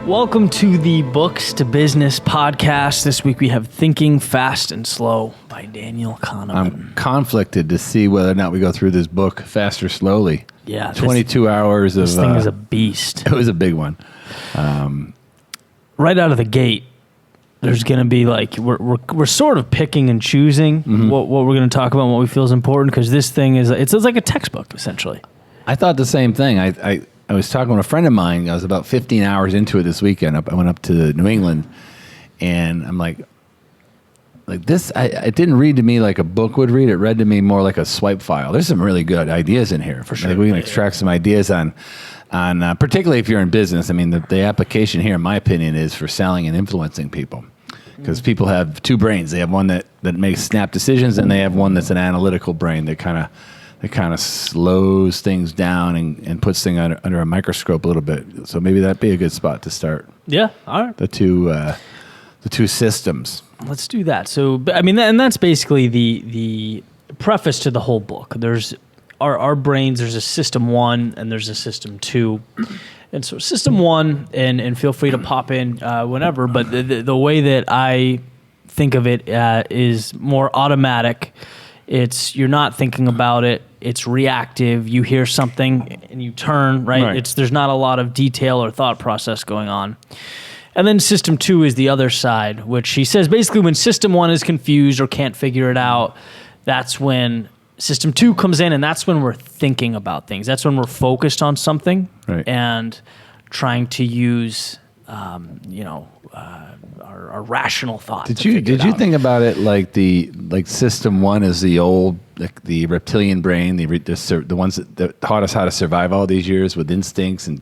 Welcome to the Books to Business podcast. This week we have Thinking Fast and Slow by Daniel Kahneman. I'm conflicted to see whether or not we go through this book fast or slowly. Yeah. 22 hours of... This thing is a beast. It was a big one. Right out of the gate, there's going to be like, we're sort of picking and choosing what we're going to talk about and what we feel is important, because this thing is, it's like a textbook, essentially. I thought the same thing. I was talking with a friend of mine. I was about 15 hours into it this weekend. I went up to New England, and I'm like this. It didn't read to me like a book would read. It read to me more like a swipe file. There's some really good ideas in here. For sure. Like we can extract some ideas on particularly if you're in business. I mean, the application here, in my opinion, is for selling and influencing people. Because people have two brains. They have one that makes snap decisions, and they have one that's an analytical brain that kind of slows things down and puts things under a microscope a little bit. So maybe that'd be a good spot to start. Yeah, all right. The two systems. Let's do that. So, I mean, and that's basically the preface to the whole book. There's our brains. There's a system 1 and there's a system 2. And so system 1, and feel free to pop in whenever, but the way that I think of it is more automatic. You're not thinking about it. It's reactive. You hear something and you turn, right? There's not a lot of detail or thought process going on. And then system 2 is the other side, which he says basically when system 1 is confused or can't figure it out, that's when system 2 comes in, and that's when we're thinking about things. That's when we're focused on something and trying to use, our rational thought. Did you think about it like system 1 is the old, the reptilian brain, the ones that taught us how to survive all these years with instincts and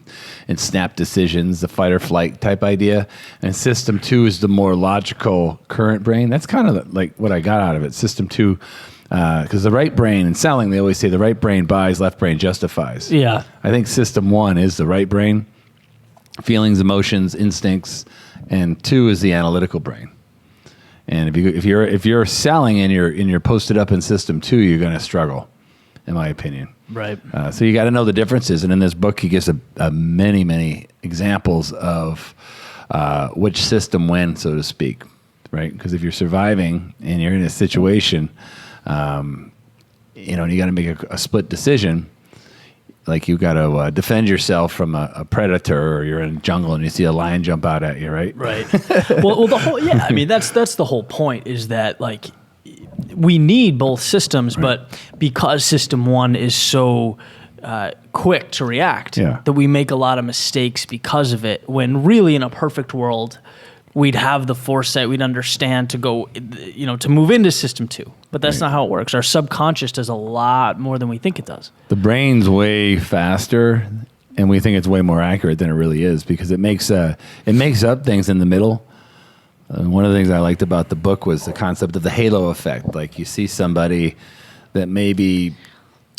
snap decisions, the fight or flight type idea, and system 2 is the more logical current brain. That's kind of like what I got out of it. System 2, because the right brain in selling, they always say the right brain buys, left brain justifies. Yeah, I think system 1 is the right brain, feelings, emotions, instincts. And 2 is the analytical brain. And if you're selling and you're posted up in system 2, you're going to struggle, in my opinion. Right. So you got to know the differences. And in this book, he gives many examples of which system when, so to speak, right? Because if you're surviving and you're in a situation, and you got to make a split decision. Like you got to defend yourself from a predator, or you're in a jungle and you see a lion jump out at you, right? Right. well, I mean, that's the whole point, is that like we need both systems, but because system 1 is so quick to react, that we make a lot of mistakes because of it. When really, in a perfect world, we'd have the foresight, we'd understand to go, to move into system 2. But that's not how it works. Our subconscious does a lot more than we think it does. The brain's way faster, and we think it's way more accurate than it really is, because it makes up things in the middle. One of the things I liked about the book was the concept of the halo effect. Like you see somebody that maybe,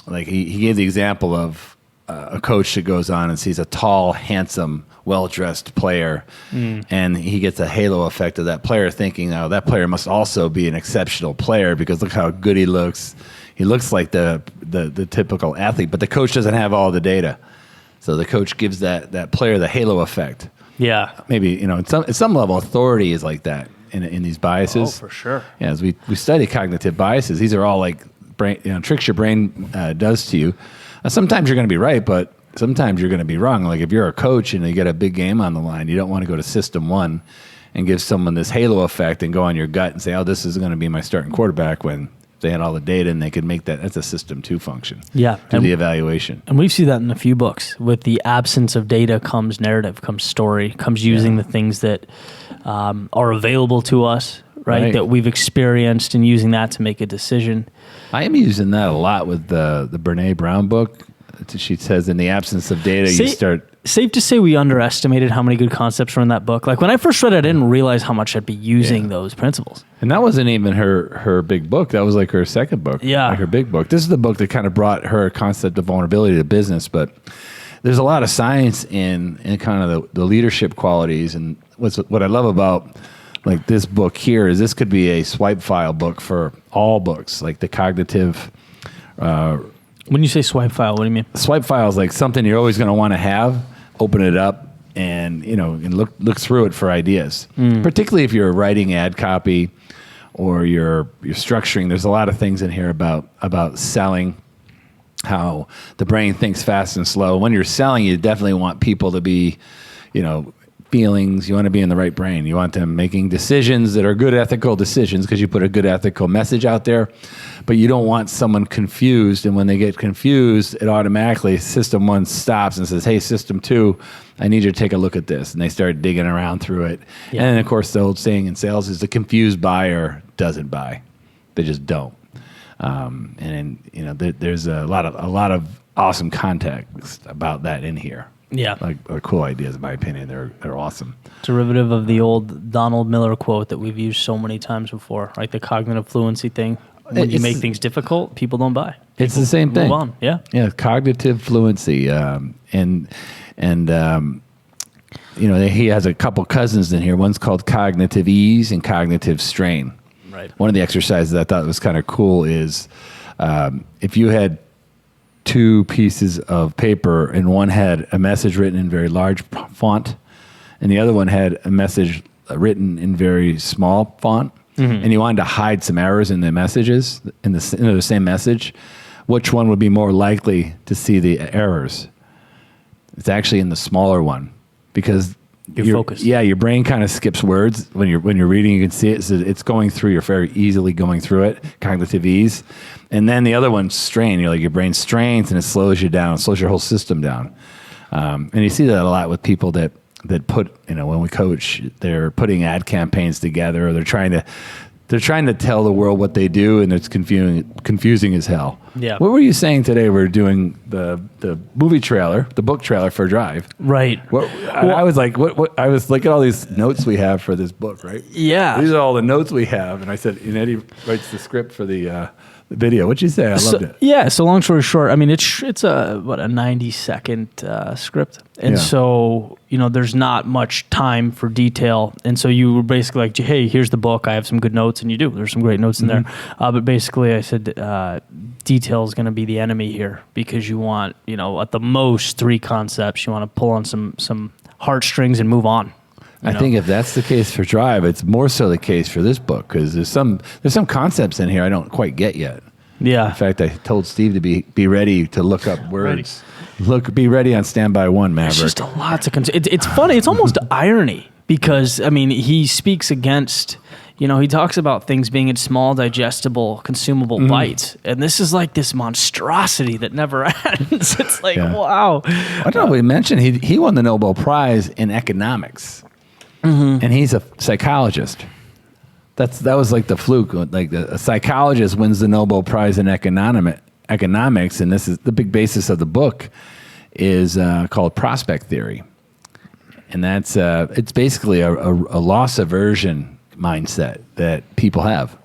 like he gave the example of a coach that goes on and sees a tall, handsome, well-dressed player, and he gets a halo effect of that player, thinking, oh, that player must also be an exceptional player because look how good he looks. He looks like the typical athlete, but the coach doesn't have all the data. So the coach gives that player the halo effect. Yeah. Maybe, at some level, authority is like that in these biases. Oh, for sure. Yeah, as we study cognitive biases, these are all like brain, tricks your brain does to you. Sometimes you're going to be right, but sometimes you're going to be wrong. Like if you're a coach and you get a big game on the line, you don't want to go to system 1 and give someone this halo effect and go on your gut and say, oh, this is going to be my starting quarterback, when they had all the data and they could make that. That's a system 2 function. Yeah. Do the evaluation. And we've seen that in a few books. With the absence of data comes narrative, comes story, comes using the things that are available to us, right? That we've experienced, and using that to make a decision. I am using that a lot with the Brene Brown book. She says, in the absence of data, you start... Safe to say we underestimated how many good concepts were in that book. Like when I first read it, I didn't realize how much I'd be using those principles. And that wasn't even her big book. That was like her second book. Yeah. Like her big book. This is the book that kind of brought her concept of vulnerability to business. But there's a lot of science in kind of the leadership qualities. And what I love about like this book here is this could be a swipe file book for all books, like the cognitive... When you say swipe file, what do you mean? Swipe file is like something you're always going to want to have. Open it up, and look through it for ideas. Particularly if you're writing ad copy or you're structuring. There's a lot of things in here about selling, how the brain thinks fast and slow. When you're selling, you definitely want people to be, feelings. You want to be in the right brain. You want them making decisions that are good ethical decisions because you put a good ethical message out there, but you don't want someone confused. And when they get confused, it automatically, system one stops and says, hey, system two, I need you to take a look at this. And they start digging around through it. Yeah. And then, of course, the old saying in sales is the confused buyer doesn't buy. They just don't. There's a lot of awesome context about that in here. Yeah, like cool ideas, in my opinion. They're awesome. Derivative of the old Donald Miller quote that we've used so many times before, right? The cognitive fluency thing. When you make things difficult, people don't buy. It's the same thing. Move on. Yeah, cognitive fluency, he has a couple cousins in here. One's called cognitive ease and cognitive strain. Right. One of the exercises I thought was kind of cool is if you had two pieces of paper and one had a message written in very large font and the other one had a message written in very small font, and you wanted to hide some errors in the messages in the same message, which one would be more likely to see the errors? It's actually in the smaller one because you're focused. Yeah, your brain kind of skips words when you're reading. You can see it. So it's going through. You're very easily going through it. Cognitive ease, and then the other one's strain. Your brain strains and it slows you down. It slows your whole system down. And you see that a lot with people that put when we coach, they're putting ad campaigns together. Or they're trying to tell the world what they do, and it's confusing as hell. Yeah. What were you saying today? We're doing the movie trailer, the book trailer for Drive. Right. I was like, what? I was looking at all these notes we have for this book, right? Yeah. These are all the notes we have, and I said, and Eddie writes the script for the video. What'd you say? I loved it. Yeah. So long story short, I mean, it's a 90-second script, and so there's not much time for detail, and so you were basically like, hey, here's the book. I have some good notes, and you do. There's some great notes in there, but basically, I said detail is going to be the enemy here because you want at the most 3 concepts. You want to pull on some heartstrings and move on. I think if that's the case for Drive, it's more so the case for this book because there's some concepts in here I don't quite get yet. Yeah. In fact, I told Steve to be ready to look up words. Be ready on standby one, Maverick. It's just a lot to consider. It's funny. It's almost irony because he speaks against. He talks about things being in small, digestible, consumable bites, and this is like this monstrosity that never ends. It's like, wow. I don't know. We mentioned he won the Nobel Prize in economics. And he's a psychologist. That was like the fluke. Like a psychologist wins the Nobel Prize in economics, and this is the big basis of the book is called prospect theory, and that's it's basically a loss aversion mindset that people have.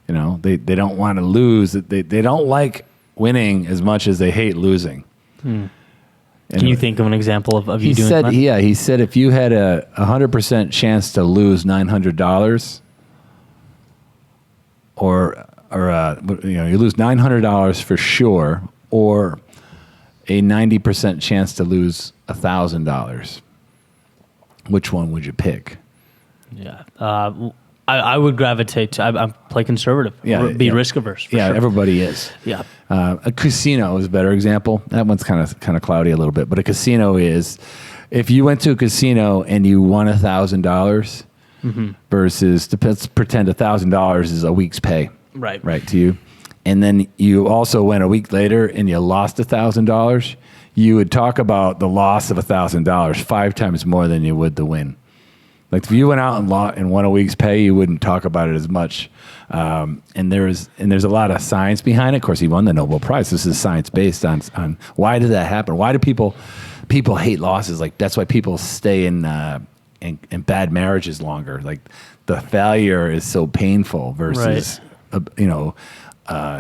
They don't want to lose. They don't like winning as much as they hate losing. Can you think of an example of you doing that? He said if you had a 100% chance to lose $900, or you lose $900 for sure, or a 90% chance to lose $1,000, which one would you pick? Yeah, I would gravitate to. I play conservative. Be risk averse. For sure. Everybody is. Yeah. A casino is a better example. That one's kind of cloudy a little bit, but a casino is if you went to a casino and you won $1,000 versus let's pretend $1,000 is a week's pay, right to you, and then you also went a week later and you lost $1,000, you would talk about the loss of $1,000 5 times more than you would the win. Like if you went out and won a week's pay, you wouldn't talk about it as much. And there's a lot of science behind it. Of course, he won the Nobel Prize. This is science based on why did that happen? Why do people hate losses? Like that's why people stay in bad marriages longer. Like the failure is so painful versus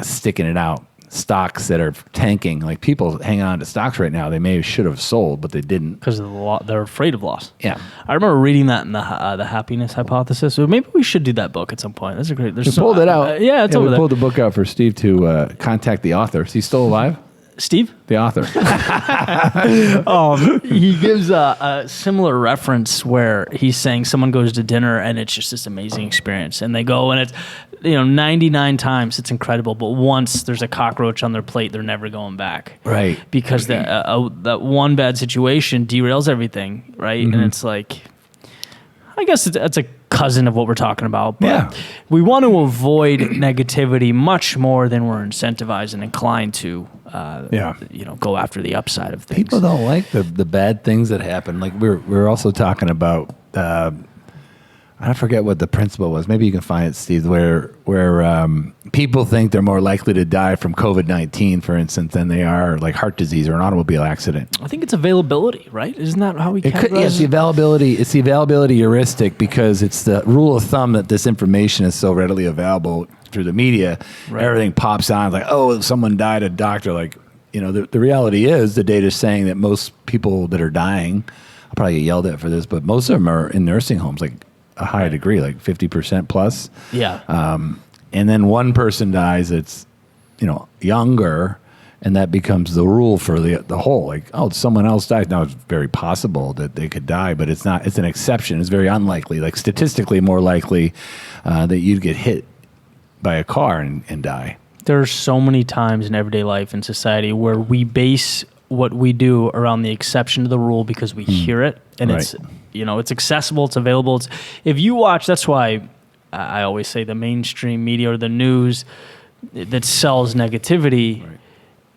sticking it out. Stocks that are tanking, like people hang on to stocks right now. They should have sold, but they didn't because they're afraid of loss. Yeah, I remember reading that in the happiness hypothesis. So maybe we should do that book at some point. That's a great. We pulled it out. It's over we there. pulled the book out for Steve to contact the author. Is he still alive? Steve? The author. He gives a similar reference where he's saying someone goes to dinner and it's just this amazing experience, and they go and it's 99 times it's incredible, but once there's a cockroach on their plate, they're never going back, Right. because that one bad situation derails everything, right? And it's like, I guess it's a cousin of what we're talking about, but we want to avoid negativity much more than we're incentivized and inclined to go after the upside of things. People don't like the bad things that happen. Like we're also talking about. I forget what the principle was. Maybe you can find it, Steve. Where people think they're more likely to die from COVID-19, for instance, than they are like heart disease or an automobile accident. I think it's availability, right? Isn't that how we categorize it? It's the availability. It's the availability heuristic, because it's the rule of thumb that this information is so readily available through the media. Right. Everything pops on like, oh, someone died. A doctor, like, the reality is the data is saying that most people that are dying, I'll probably get yelled at for this, but most of them are in nursing homes, like a high degree, like 50% plus. Yeah. And then one person dies that's, younger, and that becomes the rule for the whole. Like, oh, someone else died. Now it's very possible that they could die, but it's not. It's an exception. It's very unlikely. Like statistically more likely that you'd get hit by a car and die. There's so many times in everyday life in society where we base what we do around the exception to the rule because we hear it, and it's accessible, it's available. If you watch, that's why I always say the mainstream media or the news that sells negativity,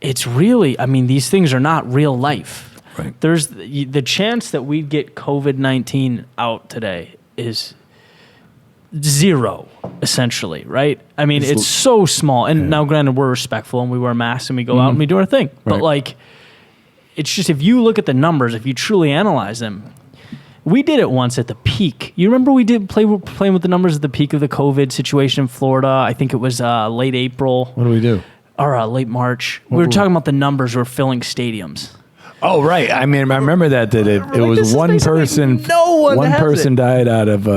it's really, these things are not real life. Right. There's the chance that we'd get COVID-19 out today is zero, essentially, right? It's so small. And now, granted, we're respectful and we wear masks and we go out and we do our thing. But like, it's just, if you look at the numbers, if you truly analyze them, we did it once at the peak. You remember we did playing with the numbers at the peak of the COVID situation in Florida? I think it was late April. What do we do? Or late March. We were talking about the numbers. We're filling stadiums. Oh, right. I remember that it was one person. One person died out of.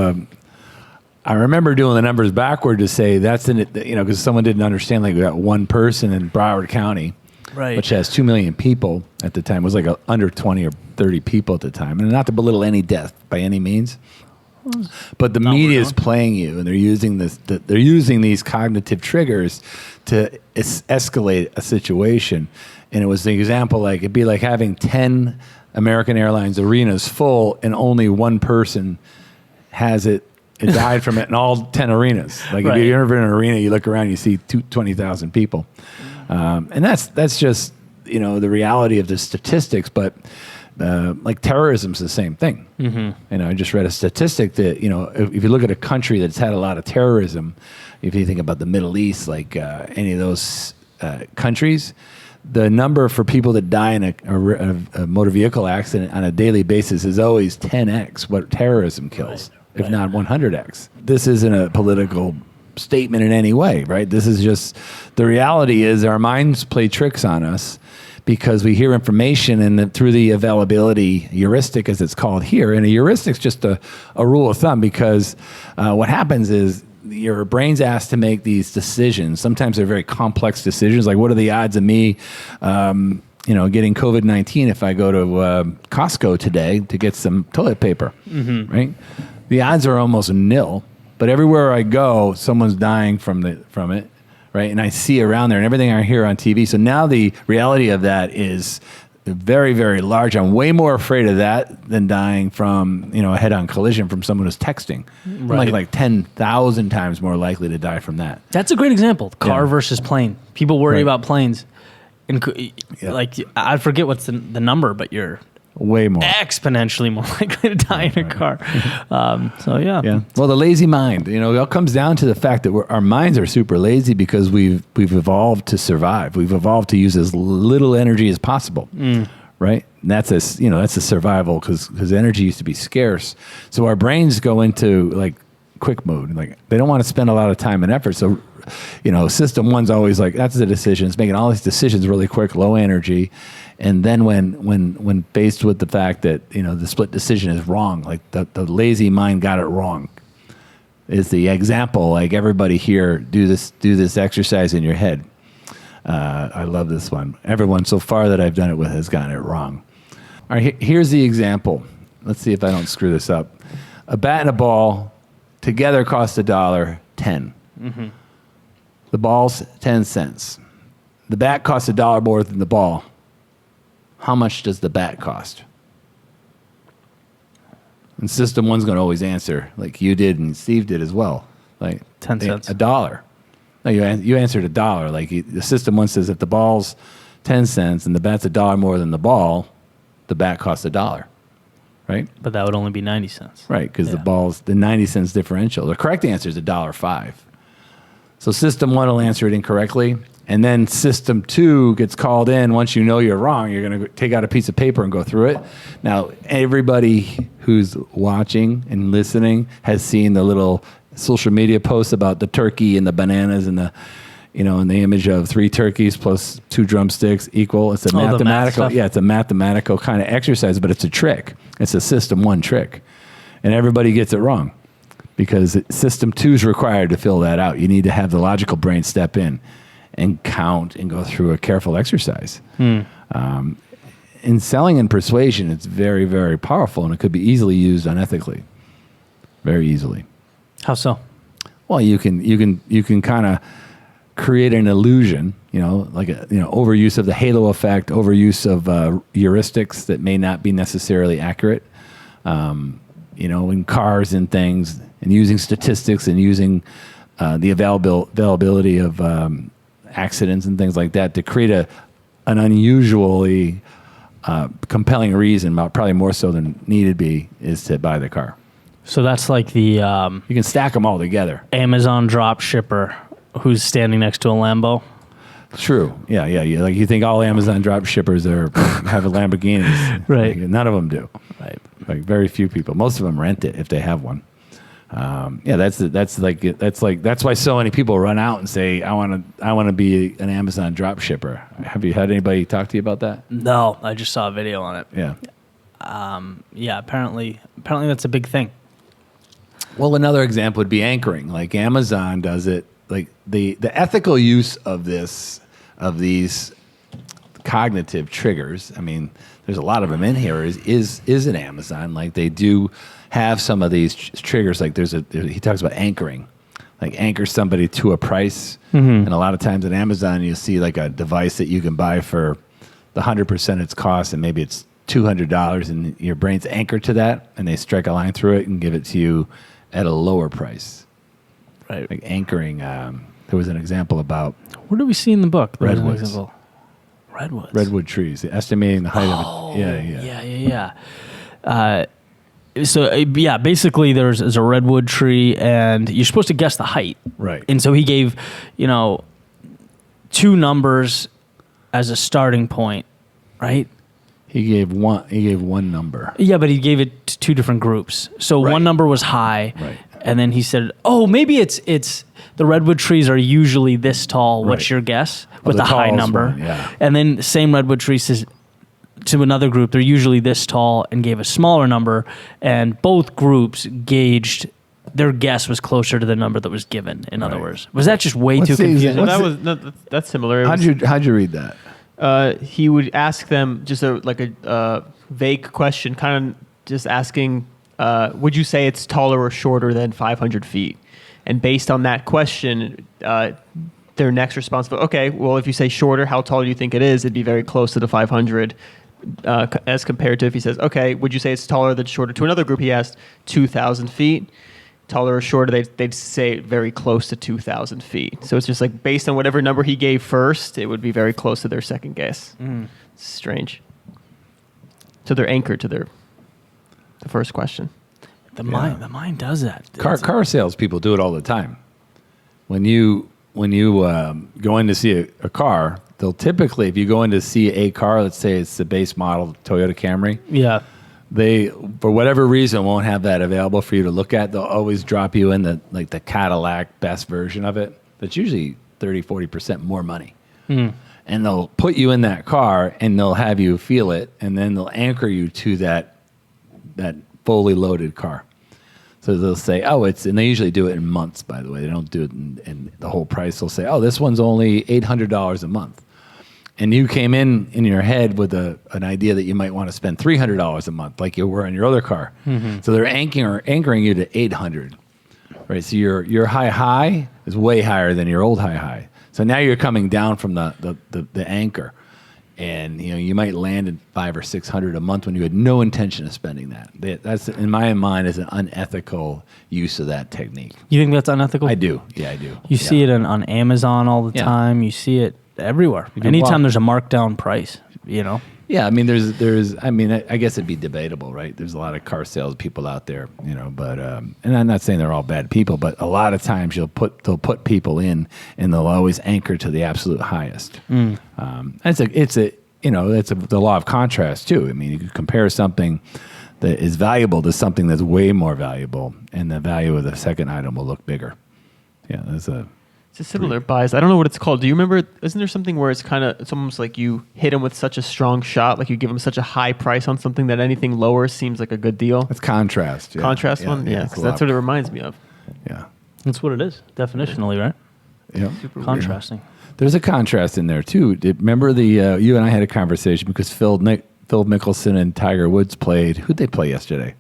I remember doing the numbers backward to say that's because someone didn't understand. Like, we got one person in Broward County, right, which has 2 million people at the time. It was like under 20 or 30 people at the time, and not to belittle any death by any means. But the media is playing you, and they're using they're using these cognitive triggers to escalate a situation. And it was the example, like it'd be like having 10 American Airlines arenas full, and only one person has it died from it in all 10 arenas. Like if you're ever in an arena, you look around, you see 20,000 people, and that's just the reality of the statistics. But like terrorism's the same thing. I just read a statistic that if you look at a country that's had a lot of terrorism, if you think about the Middle East, like any of those countries, the number for people that die in a motor vehicle accident on a daily basis is always 10x what terrorism kills, if not 100x. This isn't a political statement in any way, right? This is just the reality. Is our minds play tricks on us because we hear information, and through the availability heuristic, as it's called here, and a heuristic's just a rule of thumb, because what happens is your brain's asked to make these decisions. Sometimes they're very complex decisions, like what are the odds of me getting COVID-19 if I go to Costco today to get some toilet paper, right? The odds are almost nil, but everywhere I go, someone's dying from it, right? And I see around there and everything I hear on TV. So now the reality of that is very, very large. I'm way more afraid of that than dying from, a head-on collision from someone who's texting. Right. I'm like 10,000 times more likely to die from that. That's a great example. Car versus plane. People worry about planes. And like, I forget what's the number, but you're way more exponentially more likely to die in a car. Yeah. Well, the lazy mind, it all comes down to the fact that our minds are super lazy because we've evolved to survive. We've evolved to use as little energy as possible. Right. And that's a survival because energy used to be scarce. So our brains go into like quick mode. Like they don't want to spend a lot of time and effort. So, system one's always like, that's the decision. It's making all these decisions really quick, low energy. And then when faced with the fact that, the split decision is wrong, like the lazy mind got it wrong, is the example. Like everybody here, do this exercise in your head. I love this one. Everyone so far that I've done it with has gotten it wrong. All right, here's the example. Let's see if I don't screw this up. A bat and a ball together cost $1.10. Mm-hmm. The ball's 10 cents. The bat costs $1 more than the ball. How much does the bat cost? And system one's going to always answer like you did and Steve did as well. Like 10 cents. $1. No, you answered $1. Like the system one says if the ball's 10 cents and the bat's $1 more than the ball, the bat costs $1. Right? But that would only be 90 cents. Right, because the ball's the 90 cents differential. The correct answer is $1.05. So system one will answer it incorrectly. And then system two gets called in. Once you know you're wrong, you're going to take out a piece of paper and go through it. Now, everybody who's watching and listening has seen the little social media posts about the turkey and the bananas and the, and the image of 3 turkeys plus 2 drumsticks equal. It's a mathematical, it's a mathematical kind of exercise, but it's a trick. It's a system one trick. And everybody gets it wrong because system two is required to fill that out. You need to have the logical brain step in and count and go through a careful exercise. In selling and persuasion, it's very, very powerful, and it could be easily used unethically. Very easily. How so? Well, you can kind of create an illusion, like overuse of the halo effect, overuse of heuristics that may not be necessarily accurate, in cars and things, and using statistics and using the availability of accidents and things like that to create an unusually compelling reason, probably more so than needed be, is to buy the car. So that's like the you can stack them all together. Amazon drop shipper who's standing next to a Lambo. True. Yeah. Like you think all Amazon drop shippers have Lamborghinis. Right. Like, none of them do. Right. Like very few people. Most of them rent it if they have one. That's why so many people run out and say, I want to be an Amazon drop shipper. Have you had anybody talk to you about that? No, I just saw a video on it. Yeah. Apparently that's a big thing. Well, another example would be anchoring. Like Amazon does it. Like the ethical use of these cognitive triggers. I mean, there's a lot of them in here. Is in Amazon. Like they do have some of these triggers. Like he talks about anchoring, like anchor somebody to a price. Mm-hmm. And a lot of times at Amazon, you see like a device that you can buy for the 100% its cost, and maybe it's $200, and your brain's anchored to that, and they strike a line through it and give it to you at a lower price. Right. Like anchoring. There was an example about where do we see in the book? Redwoods. Redwoods. Redwood trees, estimating the height of it. Yeah. So basically there's a redwood tree, and you're supposed to guess the height. Right. And so he gave, 2 numbers as a starting point, right? He gave one number. Yeah, but he gave it to 2 different groups. So one number was high, right, and then he said, "Oh, maybe it's the redwood trees are usually this tall. Right. What's your guess?" With the high number. One, yeah. And then the same redwood tree says to another group, they're usually this tall, and gave a smaller number, and both groups gauged their guess was closer to the number that was given. In other words, was that just way too confusing? That's similar. How'd you read that? He would ask them just a vague question, kind of just asking, would you say it's taller or shorter than 500 feet? And based on that question, their next response, okay, well, if you say shorter, how tall do you think it is? It'd be very close to the 500, as compared to if he says, okay, would you say it's taller than shorter? To another group, he asked 2,000 feet. Taller or shorter, they'd say very close to 2,000 feet. So it's just like based on whatever number he gave first, it would be very close to their second guess. It's strange. So they're anchored to the first question. The mind does that. Car salespeople do it all the time. When you go in to see a car, they'll typically, if you go in to see a car, let's say it's the base model Toyota Camry. Yeah. They, for whatever reason, won't have that available for you to look at. They'll always drop you in the Cadillac best version of it. That's usually 30-40% more money. And they'll put you in that car, and they'll have you feel it, and then they'll anchor you to that fully loaded car. So they'll say, and they usually do it in months, by the way. They don't do it in the whole price. They'll say, this one's only $800 a month. and you came in your head with an idea that you might want to spend $300 a month, like you were in your other car. So they're anchoring you to 800, right? So your high is way higher than your old high. So now you're coming down from the anchor, and you might land at $500 or $600 a month when you had no intention of spending that. That's, in my mind, is an unethical use of that technique. You think that's unethical? I do. Yeah, I do. You see it on Amazon all the time. You see it everywhere. Anytime there's a markdown price, Yeah, I mean, I guess it'd be debatable, right? There's a lot of car sales people out there, but and I'm not saying they're all bad people, but a lot of times they'll put people in, and they'll always anchor to the absolute highest. It's the law of contrast too. I mean, you can compare something that is valuable to something that's way more valuable, and the value of the second item will look bigger. Yeah, it's a similar bias. I don't know what it's called. Do you remember? Isn't there something where it's almost like you hit him with such a strong shot, like you give him such a high price on something that anything lower seems like a good deal? It's contrast. Yeah. Contrast one? Yeah, because that's what it reminds me of. Yeah. That's what it is, definitionally, right? Yeah. Contrasting. There's a contrast in there, too. Remember you and I had a conversation because Phil Mickelson and Tiger Woods played. Who'd they play yesterday?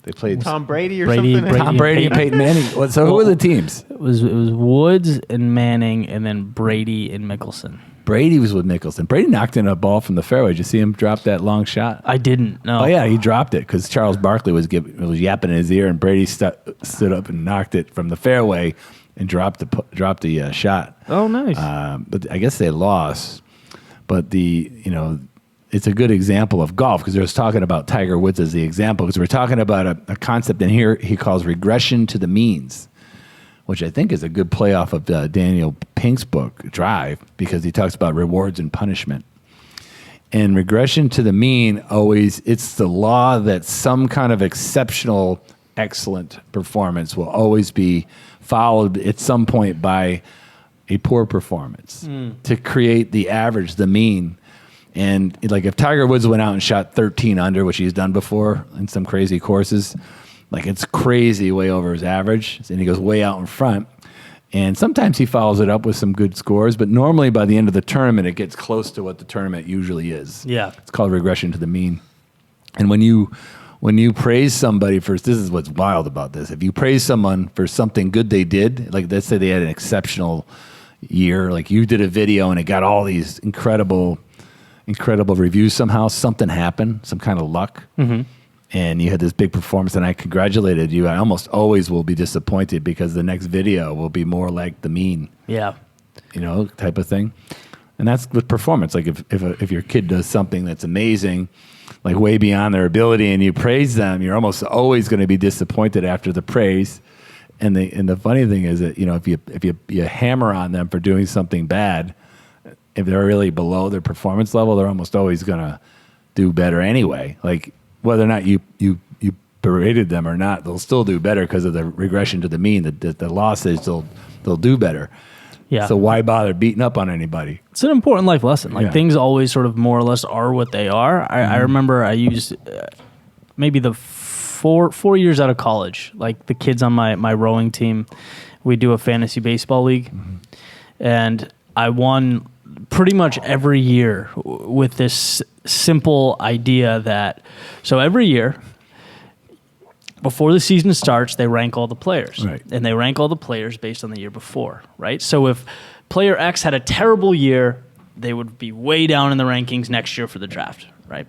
They played Tom Brady something? Tom Brady and Peyton Manning. So who were the teams? It was Woods and Manning, and then Brady and Mickelson. Brady was with Mickelson. Brady knocked in a ball from the fairway. Did you see him drop that long shot? I didn't. No. Oh yeah, he dropped it because Charles Barkley was yapping in his ear, and Brady stood up and knocked it from the fairway and dropped the shot. Oh, nice. But I guess they lost. But it's a good example of golf because I was talking about Tiger Woods as the example because we're talking about a concept in here he calls regression to the means, which I think is a good play off of Daniel Pink's book, Drive, because he talks about rewards and punishment. And regression to the mean it's the law that some kind of exceptional, excellent performance will always be followed at some point by a poor performance to create the average, the mean. And like if Tiger Woods went out and shot 13 under, which he's done before in some crazy courses, like it's crazy way over his average, and he goes way out in front. And sometimes he follows it up with some good scores, but normally by the end of the tournament, it gets close to what the tournament usually is. Yeah. It's called regression to the mean. And when you praise somebody this is what's wild about this. If you praise someone for something good they did, like let's say they had an exceptional year, like you did a video and it got all these incredible reviews somehow, something happened, some kind of luck, and you had this big performance, and I congratulated you. I almost always will be disappointed because the next video will be more like the mean, type of thing. And that's with performance. Like if your kid does something that's amazing, like way beyond their ability, and you praise them, you're almost always going to be disappointed after the praise. And the funny thing is that if you hammer on them for doing something bad, if they're really below their performance level, they're almost always going to do better anyway. Like whether or not you berated them or not, they'll still do better because of the regression to the mean. The law says they'll do better. Yeah. So why bother beating up on anybody? It's an important life lesson. Like things always sort of more or less are what they are. I remember I used maybe the 4 years out of college, like the kids on my rowing team, we do a fantasy baseball league, and I won pretty much every year with this simple idea that, so every year before the season starts, they rank all the players. Right. And they rank all the players based on the year before, right? So if player X had a terrible year, they would be way down in the rankings next year for the draft, right?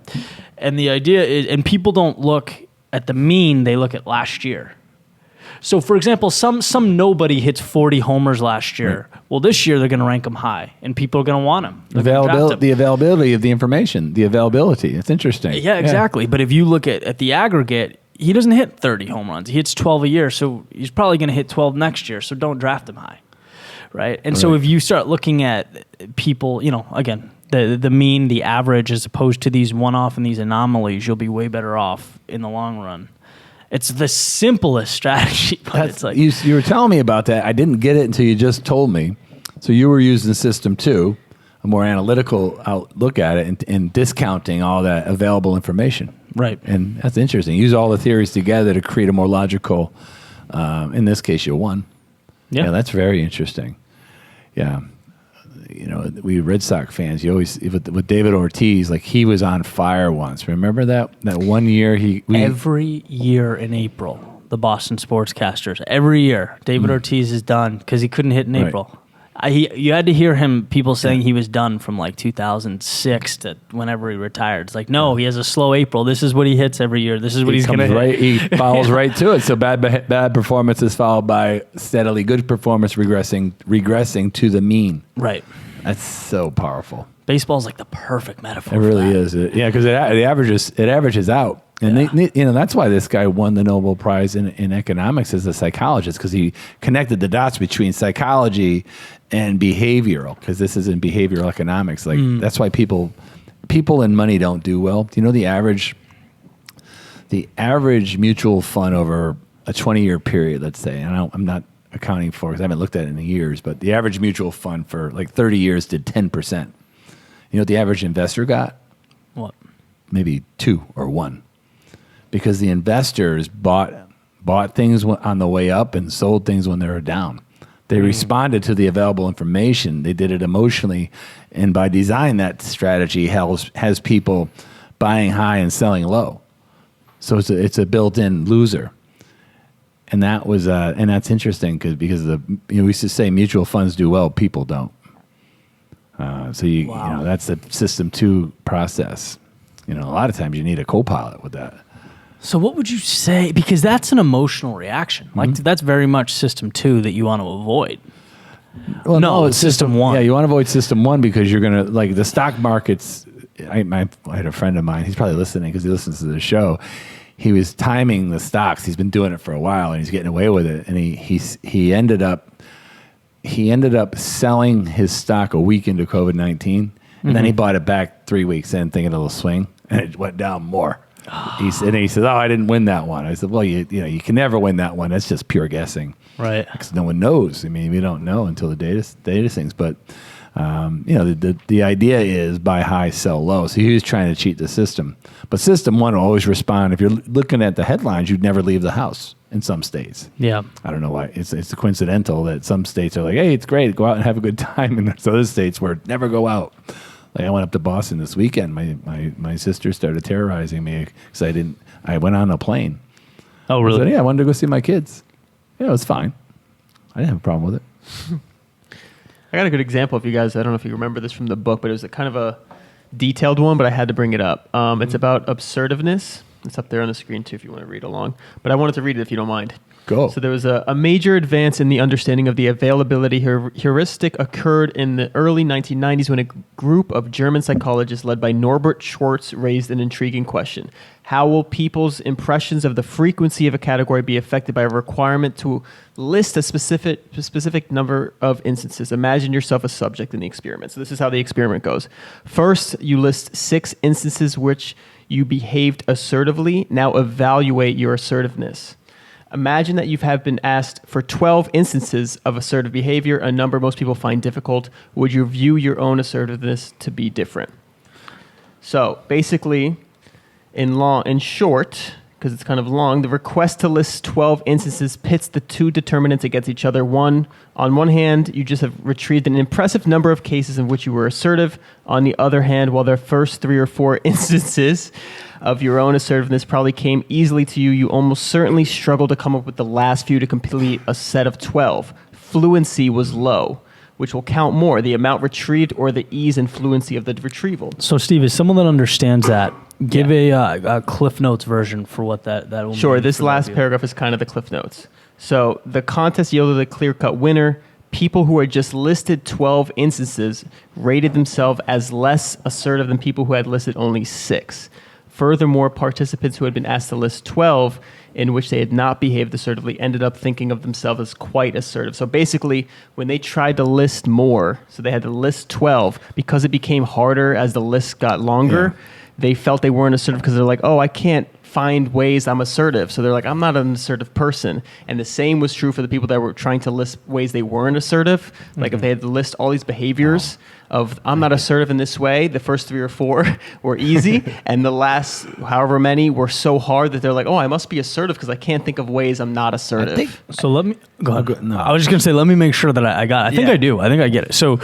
And the idea is, and people don't look at the mean, they look at last year. So, for example, some nobody hits 40 homers last year. Right. Well, this year they're going to rank them high, and people are going to want him. The availability of the information, the availability. It's interesting. Yeah, exactly. But if you look at the aggregate, he doesn't hit 30 home runs. He hits 12 a year, so he's probably going to hit 12 next year, so don't draft him high, right? And so if you start looking at people, again, the mean, the average, as opposed to these one-off and these anomalies, you'll be way better off in the long run. It's the simplest strategy, but it's like... You were telling me about that. I didn't get it until you just told me. So you were using System 2, a more analytical look at it, and discounting all that available information. Right. And that's interesting. Use all the theories together to create a more logical, in this case, you won. Yeah, that's very interesting. Yeah. we Red Sox fans, you always with David Ortiz, like he was on fire once. Remember that 1 year every year in April, the Boston sportscasters, every year, David Ortiz is done because he couldn't hit in Right. April. You had to hear people saying he was done from like 2006 to whenever he retired. It's like, no, he has a slow April. This is what he hits every year. This is what he's going to hit. He follows right to it. So bad performance is followed by steadily good performance, regressing to the mean. Right. That's so powerful. Baseball's like the perfect metaphor. It really for that. is. Yeah, because it averages out, and that's why this guy won the Nobel Prize in economics as a psychologist, because he connected the dots between psychology and behavioral. Because this is in behavioral economics. Like that's why people and money don't do well. Do you know the average mutual fund over a 20-year period? Let's say, and I'm not accounting for because I haven't looked at it in years, but the average mutual fund for like 30 years did 10%. You know what the average investor got? What? Maybe 2 or 1. Because the investors bought things on the way up and sold things when they were down. They responded to the available information. They did it emotionally. And by design, that strategy has people buying high and selling low. So it's a built-in loser. And that's interesting because we used to say mutual funds do well, people don't. That's the system 2 process. A lot of times you need a co-pilot with that. So what would you say? Because that's an emotional reaction. Like that's very much system 2 that you want to avoid. Well, no, it's system 1. Yeah, you want to avoid system 1 because you're going to, like the stock markets. I had a friend of mine, he's probably listening because he listens to the show. He was timing the stocks. He's been doing it for a while and he's getting away with it. And he ended up selling his stock a week into COVID-19, and then he bought it back 3 weeks in, thinking it'll swing, and it went down more. He said, "Oh, I didn't win that one." I said, "Well, you can never win that one. That's just pure guessing, Right? Because no one knows. I mean, we don't know until the data things. But the idea is buy high, sell low. So he was trying to cheat the system. But system 1 will always respond. If you're looking at the headlines, you'd never leave the house in some states. Yeah. I don't know why. It's coincidental that some states are like, hey, it's great, go out and have a good time. And there's other states where never go out. Like I went up to Boston this weekend. My sister started terrorizing me because I went on a plane. Oh, really? I said, yeah, I wanted to go see my kids. Yeah, it was fine. I didn't have a problem with it. I got a good example if you guys, I don't know if you remember this from the book, but it was a kind of a detailed one, but I had to bring it up. It's about absurdiveness. It's up there on the screen too if you want to read along. But I wanted to read it if you don't mind. Go. So there was a major advance in the understanding of the availability heuristic occurred in the early 1990s when a group of German psychologists led by Norbert Schwartz raised an intriguing question. How will people's impressions of the frequency of a category be affected by a requirement to list a specific number of instances? Imagine yourself a subject in the experiment. So this is how the experiment goes. First, you list 6 instances which you behaved assertively. Now evaluate your assertiveness. Imagine that you have been asked for 12 instances of assertive behavior, a number most people find difficult. Would you view your own assertiveness to be different? So basically, in short, because it's kind of long, the request to list 12 instances pits the 2 determinants against each other. On one hand, you just have retrieved an impressive number of cases in which you were assertive. On the other hand, while the first 3 or 4 instances of your own assertiveness probably came easily to you, you almost certainly struggled to come up with the last few to complete a set of 12. Fluency was low, which will count more, the amount retrieved or the ease and fluency of the retrieval. So, Steve, as someone that understands that, give a Cliff Notes version for what that will Sure, mean. this last paragraph is kind of the Cliff Notes. So the contest yielded a clear-cut winner. People who had just listed 12 instances rated themselves as less assertive than people who had listed only 6. Furthermore, participants who had been asked to list 12 in which they had not behaved assertively ended up thinking of themselves as quite assertive. So basically, when they tried to list more, so they had to list 12, because it became harder as the list got longer, they felt they weren't assertive because they're like, oh, I can't find ways I'm assertive. So they're like, I'm not an assertive person. And the same was true for the people that were trying to list ways they weren't assertive. Like if they had to list all these behaviors of, I'm not assertive in this way, the first 3 or 4 were easy. And the last however many were so hard that they're like, oh, I must be assertive because I can't think of ways I'm not assertive. So let me go ahead. No. I was just going to say, let me make sure that I got it. I think I do. I think I get it. So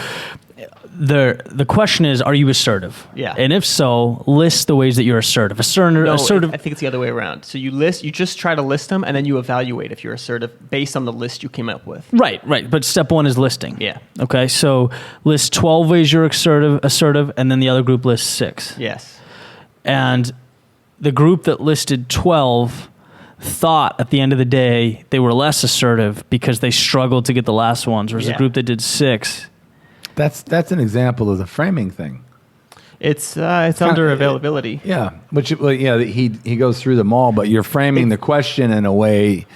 the question is, are you assertive? Yeah. And if so, list the ways that you're assertive. No, Assertive. I think it's the other way around. So you just try to list them, and then you evaluate if you're assertive based on the list you came up with. Right. But step one is listing. Yeah. Okay. So list 12 ways you're assertive, and then the other group lists 6. Yes. And the group that listed 12 thought at the end of the day they were less assertive because they struggled to get the last ones, whereas the group that did 6. That's an example of the framing thing. It's under availability. Yeah, he goes through them all, but you're framing the question in a way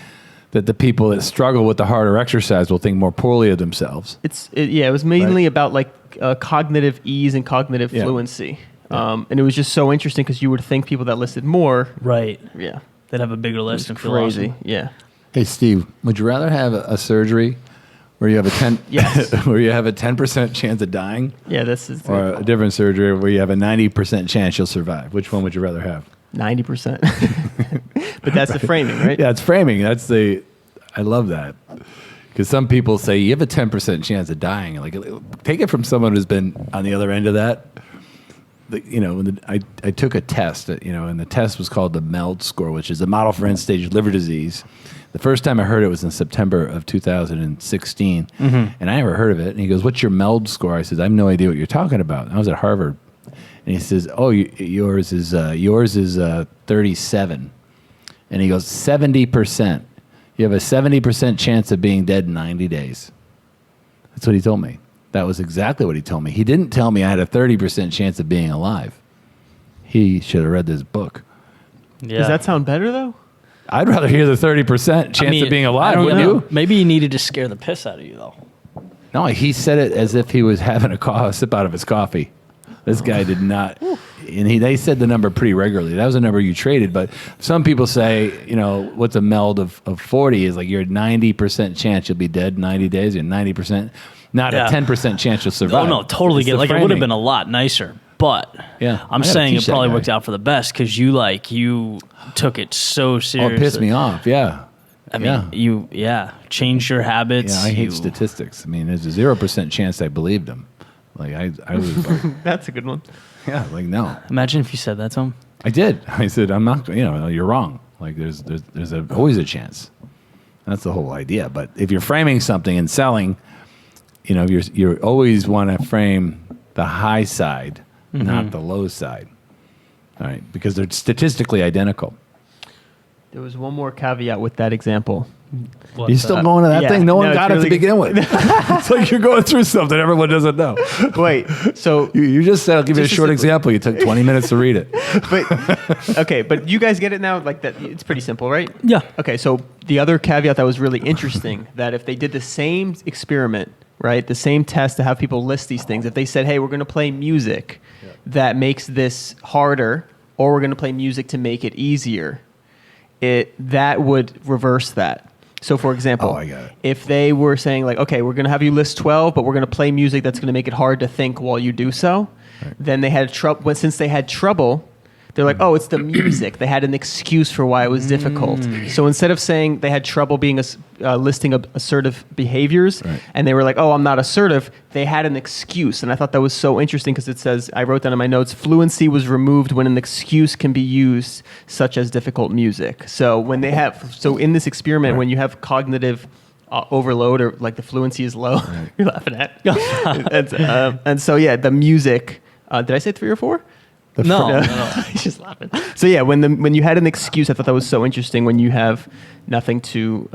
that the people that struggle with the harder exercise will think more poorly of themselves. It was mainly about like cognitive ease and cognitive fluency, and it was just so interesting because you would think people that listed more, Right. yeah, They'd have a bigger list and feel crazy, awesome. yeah. Hey, Steve, would you rather have a surgery where you have Yes. where you have a 10% chance of dying, Yeah, this is or a different surgery where you have a 90% chance you'll survive? Which one would you rather have? 90%. But that's the framing, right? Yeah, it's framing. I love that. Because some people say you have a 10% chance of dying. Like, take it from someone who's been on the other end of that. I took a test, and the test was called the MELD score, which is a model for end-stage liver disease. The first time I heard it was in September of 2016, and I never heard of it. And he goes, "What's your MELD score?" I said, "I have no idea what you're talking about." And I was at Harvard, and he says, "Oh, yours is 37," and he goes, "70%. You have a 70% chance of being dead in 90 days." That's what he told me. That was exactly what he told me. He didn't tell me I had a 30% chance of being alive. He should have read this book. Yeah. Does that sound better though? I'd rather hear the 30% chance of being alive, I don't wouldn't know. you? Maybe he needed to scare the piss out of you, though. No, he said it as if he was having a sip out of his coffee. This guy did not. And they said the number pretty regularly. That was a number you traded. But some people say, what's a MELD of 40 is like you're 90% chance you'll be dead in 90 days. You're 90%, not a 10% chance you'll survive. No, totally It's get the it. Like, it would framing. have been a lot nicer. But Yeah, I I'm gotta saying teach it that probably guy. worked out for the best because you took it so Oh, seriously. it pissed me off. Yeah. I mean, you changed your habits. Yeah, I hate statistics. I mean, there's a 0% chance I believed him. Like, I was like, That's a good one. yeah, like, no. Imagine if you said that to him. I did. I said, I'm not, you're wrong. Like, there's always a chance. That's the whole idea. But if you're framing something and selling, you always want to frame the high side, not the low side. All right, because they're statistically identical. There was one more caveat with that example. You still going to that Yeah. thing? No one No, got it's it to really begin with. It's like you're going through something everyone doesn't know. Wait, so You just said, I'll give you a Just a short simple- example. You took 20 minutes to read it. but you guys get it now? Like that, it's pretty simple, right? Yeah. Okay, so the other caveat that was really interesting, that if they did the same experiment, right, the same test to have people list these things, if they said, hey, we're going to play music that makes this harder, or we're going to play music to make it easier, that would reverse that. So, for example, Oh, I got it. if they were saying, like, okay, we're going to have you list 12, but we're going to play music that's going to make it hard to think while you do so, then they had trouble. Since they had trouble, they're like, oh, it's the music. They had an excuse for why it was difficult. So instead of saying they had trouble being listing assertive behaviors, and they were like, oh, I'm not assertive, they had an excuse. And I thought that was so interesting because it says, I wrote down in my notes, fluency was removed when an excuse can be used, such as difficult music. So in this experiment, when you have cognitive overload, or like the fluency is low, you're laughing at. and so, yeah, the music, did I say 3 or 4? No. He's just laughing. So yeah, when you had an excuse, I thought that was so interesting. When you have nothing to,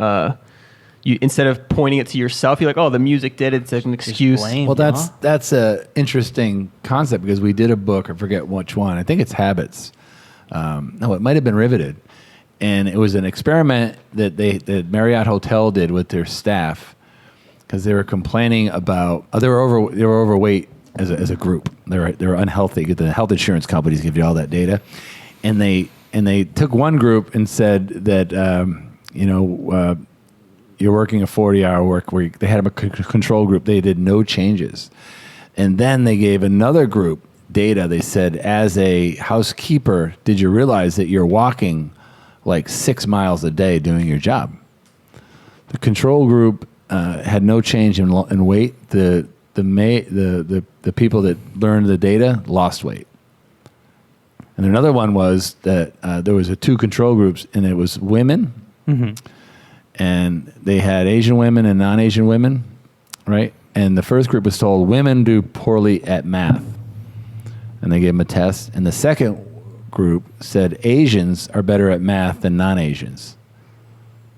you instead of pointing it to yourself, you're like, oh, the music did it. It's an excuse. blame. Well, that's a interesting concept because we did a book. I forget which one. I think it's Habits. No, it might have been Riveted, and it was an experiment that Marriott Hotel did with their staff because they were complaining about they were overweight as a group. They were unhealthy. The health insurance companies give you all that data, and they took one group and said that you're working a 40-hour work week. They had a control group. They did no changes, and then they gave another group data. They said, as a housekeeper, did you realize that you're walking like 6 miles a day doing your job? The control group had no change in weight. The the people that learned the data lost weight. And another one was that there was two control groups, and it was women, and they had Asian women and non-Asian women, right? And the first group was told women do poorly at math, and they gave them a test. And the second group said Asians are better at math than non-Asians.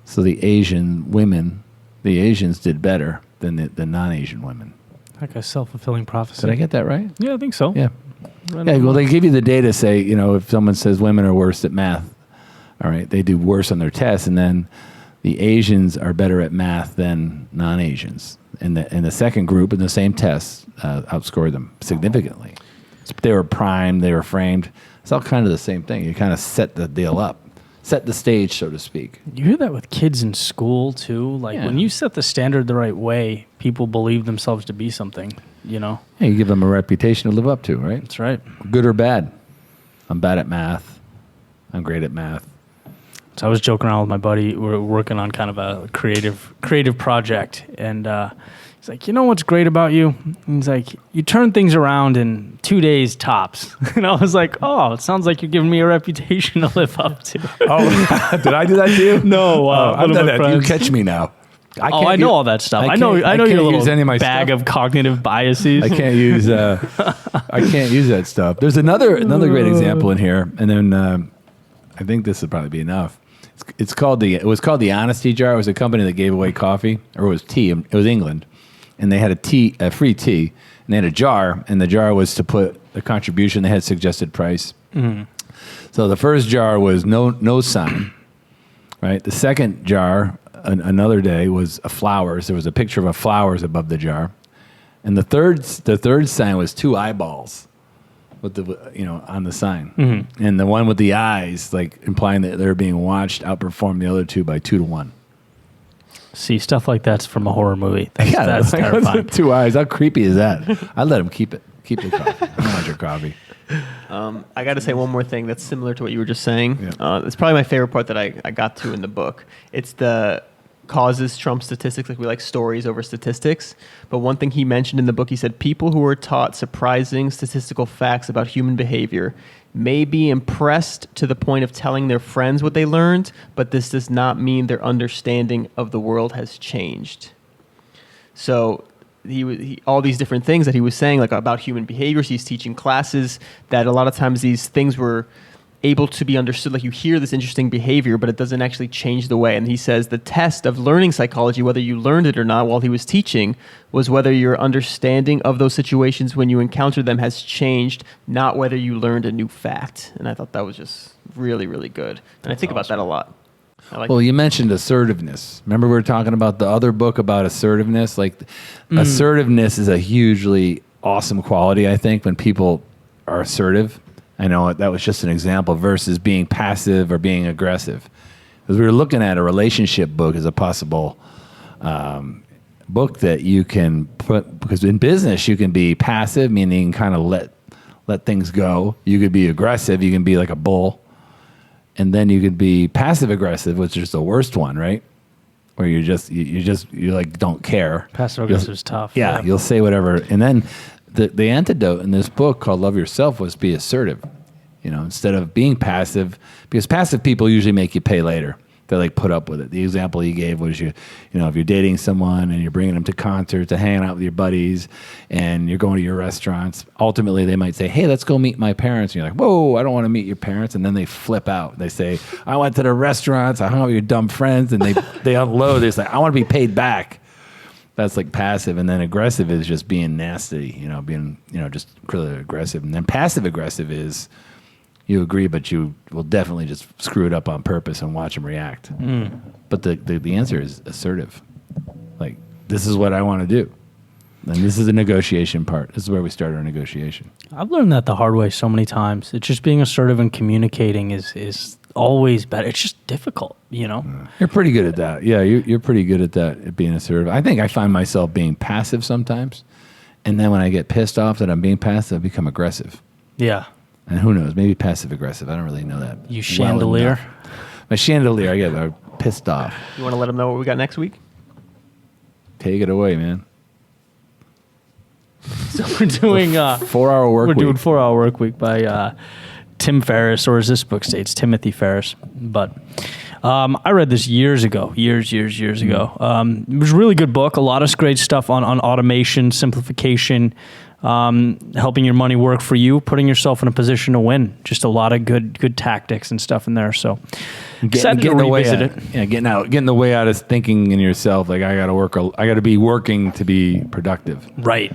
So the Asian women, the Asians did better than the non-Asian women. Like a self-fulfilling prophecy. Did I get that right? Yeah, I think so. Yeah. Yeah, well, they give you the data, say, if someone says women are worse at math, all right, they do worse on their tests, and then the Asians are better at math than non-Asians. And the second group in the same test outscored them significantly. They were primed, they were framed. It's all kind of the same thing. You kind of set the deal up, set the stage, so to speak. You hear that with kids in school, too. Like, when you set the standard the right way, people believe themselves to be something, Yeah, you give them a reputation to live up to, right? That's right. Good or bad. I'm bad at math. I'm great at math. So I was joking around with my buddy. We're working on kind of a creative project, and he's like, "You know what's great about you?" And he's like, "You turn things around in 2 days tops." And I was like, "Oh, it sounds like you're giving me a reputation to live up to." Oh, did I do that to you? No, I've done that. You catch me now. I know all that stuff. I know your little bag of cognitive biases. I can't use that stuff. There's another great example in here, and then I think this would probably be enough. It was called the Honesty Jar. It was a company that gave away coffee, or it was tea. It was England, and they had a free tea, and they had a jar, and the jar was to put the contribution. They had suggested price. Mm-hmm. So the first jar was no sign, right? The second jar, another day, was flowers. There was a picture of a flowers above the jar, and the third sign was two eyeballs with on the sign, and the one with the eyes, like implying that they're being watched, outperformed the other two by 2-1. See, stuff like that's from a horror movie. That's terrifying. 2 eyes. How creepy is that? I'd let them keep it. Keep the coffee. I don't want your coffee. I got to say one more thing that's similar to what you were just saying. Yeah. It's probably my favorite part that I got to in the book. It's the causes trump statistics. Like, we like stories over statistics. But one thing he mentioned in the book, he said people who are taught surprising statistical facts about human behavior may be impressed to the point of telling their friends what they learned, but this does not mean their understanding of the world has changed. So he all these different things that he was saying, like about human behaviors, he's teaching classes that a lot of times these things were able to be understood. Like, you hear this interesting behavior, but it doesn't actually change the way. And he says the test of learning psychology, whether you learned it or not while he was teaching, was whether your understanding of those situations when you encounter them has changed, not whether you learned a new fact. And I thought that was just really, really good. And I think about that a lot. Well, you mentioned assertiveness. Remember we were talking about the other book about assertiveness? Like, assertiveness is a hugely awesome quality, I think, when people are assertive. I know that was just an example versus being passive or being aggressive. Because we were looking at a relationship book as a possible book that you can put, because in business you can be passive, meaning kind of let things go. You could be aggressive. You can be like a bull. And then you could be passive aggressive, which is the worst one, right? Where you like don't care. Passive aggressive is tough. Yeah, you'll say whatever. And then the antidote in this book called Love Yourself was be assertive. Instead of being passive, because passive people usually make you pay later. They like put up with it. The example he gave was if you're dating someone and you're bringing them to concerts, to hanging out with your buddies, and you're going to your restaurants, ultimately they might say, "Hey, let's go meet my parents." And you're like, "Whoa, I don't want to meet your parents." And then they flip out. They say, "I went to the restaurants, I hung out with your dumb friends," and they unload. They're like, "I want to be paid back." That's like passive. And then aggressive is just being nasty, being, just really aggressive. And then passive aggressive is you agree, but you will definitely just screw it up on purpose and watch them react. But the answer is assertive. Like, this is what I want to do. And this is the negotiation part. This is where we start our negotiation. I've learned that the hard way so many times. It's just being assertive and communicating is always better. It's just difficult, You're pretty good at that. Yeah, you're pretty good at that, at being assertive. I think I find myself being passive sometimes. And then when I get pissed off that I'm being passive, I become aggressive. Yeah. And who knows? Maybe passive aggressive. I don't really know that. You chandelier? My chandelier. I get pissed off. You want to let them know what we got next week? Take it away, man. So we're doing 4-hour work we're week. doing 4-Hour Work Week by Tim Ferriss, or as this book states, Timothy Ferriss. But I read this years ago. It was a really good book. A lot of great stuff on automation, simplification, helping your money work for you, putting yourself in a position to win. Just a lot of good tactics and stuff in there. So excited to revisit it. Yeah, getting the way out of thinking in yourself. Like I got to be working to be productive. Right.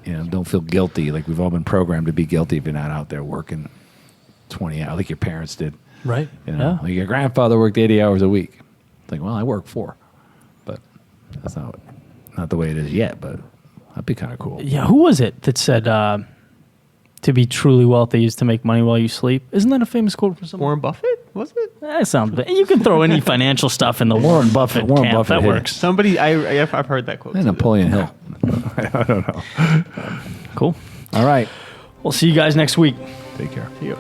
You know, don't feel guilty. Like we've all been programmed to be guilty if you're not out there working 20 hours, like your parents did. Right. You know, like your grandfather worked 80 hours a week. It's like, well, I work 4, but that's not the way it is yet. But that'd be kind of cool. Yeah. Who was it that said to be truly wealthy is to make money while you sleep? Isn't that a famous quote from someone? Warren Buffett, was it? That sounds. You can throw any financial stuff in the Warren Buffett camp. That hit it. works. Somebody, I've heard that quote. And too. Napoleon Hill. I don't know. Cool. All right. We'll see you guys next week. Take care. See you.